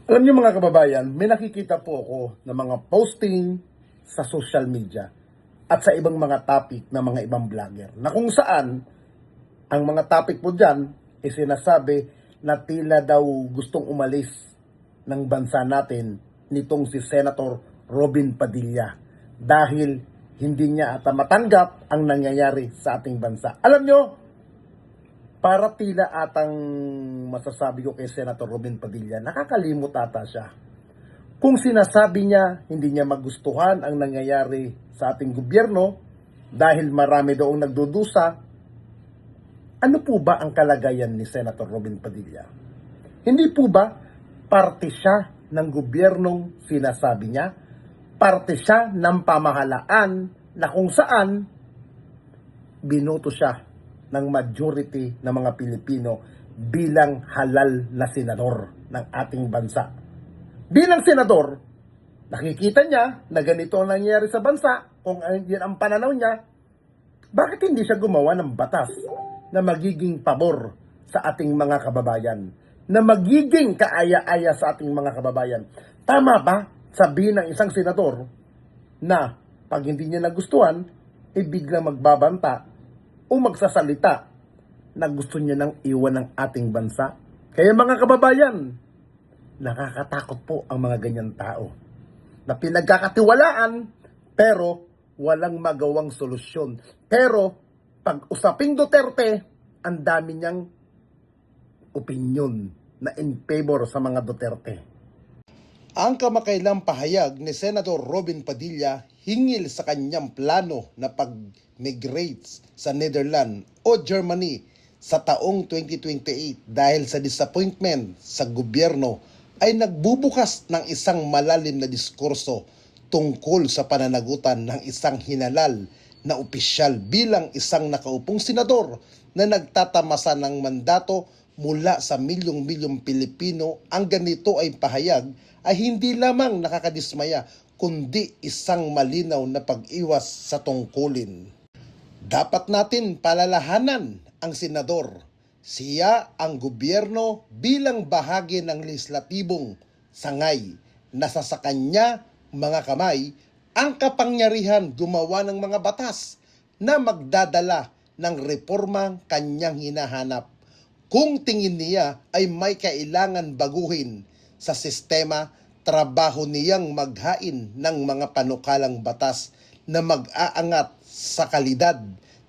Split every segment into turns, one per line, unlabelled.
Alam niyo mga kababayan, may nakikita po ako ng mga posting sa social media at sa ibang mga topic ng mga ibang vlogger na kung saan ang mga topic po dyan ay sinasabi na tila daw gustong umalis ng bansa natin nitong si Senator Robin Padilla dahil hindi niya ata matanggap ang nangyayari sa ating bansa. Alam nyo, para tila atang masasabi ko kay Senator Robin Padilla, nakakalimot ata siya. Kung sinasabi niya, hindi niya magustuhan ang nangyayari sa ating gobyerno dahil marami daw nagdudusa, ano po ba ang kalagayan ni Senator Robin Padilla? Hindi po ba parte siya ng gobyernong sinasabi niya? Parte siya ng pamahalaan na kung saan binoto siya ng majority ng mga Pilipino bilang halal na senador ng ating bansa. Bilang senador, nakikita niya na ganito ang nangyayari sa bansa, kung yan ang pananaw niya, bakit hindi siya gumawa ng batas na magiging pabor sa ating mga kababayan, na magiging kaaya-aya sa ating mga kababayan? Tama ba sabihin ng isang senador na pag hindi niya nagustuhan, biglang magbabanta o magsasalita na gusto niya nang iwan ng ating bansa? Kaya mga kababayan, nakakatakot po ang mga ganyan tao na pinagkakatiwalaan pero walang magawang solusyon. Pero pag usaping Duterte, ang dami niyang opinyon na in favor sa mga Duterte. Ang kamakailang pahayag ni Senator Robin Padilla hingil sa kanyang plano na pag-migrate sa Netherlands o Germany sa taong 2028 dahil sa disappointment sa gobyerno ay nagbubukas ng isang malalim na diskurso tungkol sa pananagutan ng isang hinalal na opisyal bilang isang nakaupong senador na nagtatamasa ng mandato mula sa milyong-milyong Pilipino. Ang ganito ay pahayag ay hindi lamang nakakadismaya kundi isang malinaw na pag-iwas sa tungkulin. Dapat natin palalahanan ang senador. Siya ang gobyerno bilang bahagi ng legislatibong sangay. Nasa sa kanya mga kamay ang kapangyarihan gumawa ng mga batas na magdadala ng reformang kanyang hinahanap. Kung tingin niya ay may kailangan baguhin sa sistema, trabaho niyang maghain ng mga panukalang batas na mag-aangat sa kalidad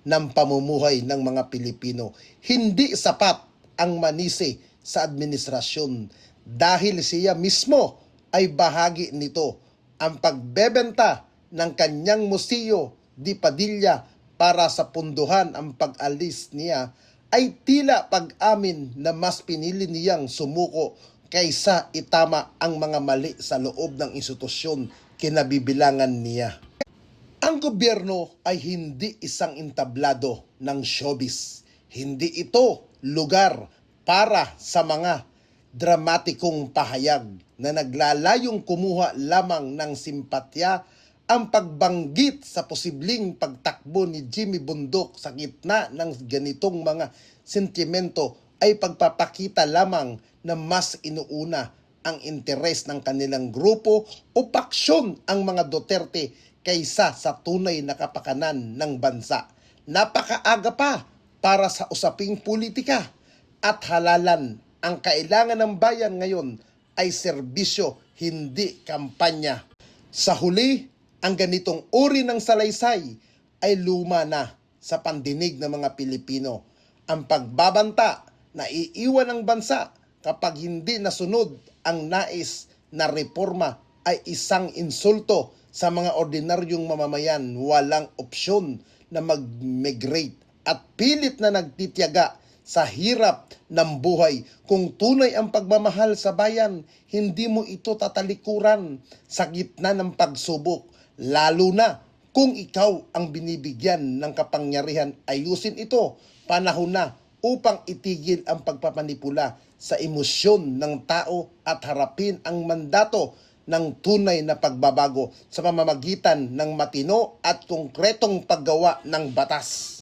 ng pamumuhay ng mga Pilipino. Hindi sapat ang manisi sa administrasyon dahil siya mismo ay bahagi nito. Ang pagbebenta ng kanyang museo di Padilla para sa punduhan ang pag-alis niya ay tila pag-amin na mas pinili niyang sumuko kaysa itama ang mga mali sa loob ng institusyon kinabibilangan niya. Ang gobyerno ay hindi isang entablado ng showbiz. Hindi ito lugar para sa mga dramatikong pahayag na naglalayong kumuha lamang ng simpatya. Ang pagbanggit sa posibleng pagtakbo ni Jimmy Bundok sa gitna ng ganitong mga sentimento ay pagpapakita lamang na mas inuuna ang interes ng kanilang grupo o paksyon ang mga Duterte kaysa sa tunay na kapakanan ng bansa. Napakaaga pa para sa usaping politika at halalan. Ang kailangan ng bayan ngayon ay serbisyo, hindi kampanya. Sa huli, ang ganitong uri ng salaysay ay luma na sa pandinig ng mga Pilipino. Ang pagbabanta na iiwan ng bansa kapag hindi nasunod ang nais na reforma ay isang insulto sa mga ordinaryong mamamayan. Walang opsyon na mag-migrate at pilit na nagtitiyaga sa hirap ng buhay. Kung tunay ang pagmamahal sa bayan, hindi mo ito tatalikuran sa gitna ng pagsubok. Lalo na kung ikaw ang binibigyan ng kapangyarihan, ayusin ito. Panahon na upang itigil ang pagpapanipula sa emosyon ng tao at harapin ang mandato ng tunay na pagbabago sa pamamagitan ng matino at konkretong paggawa ng batas.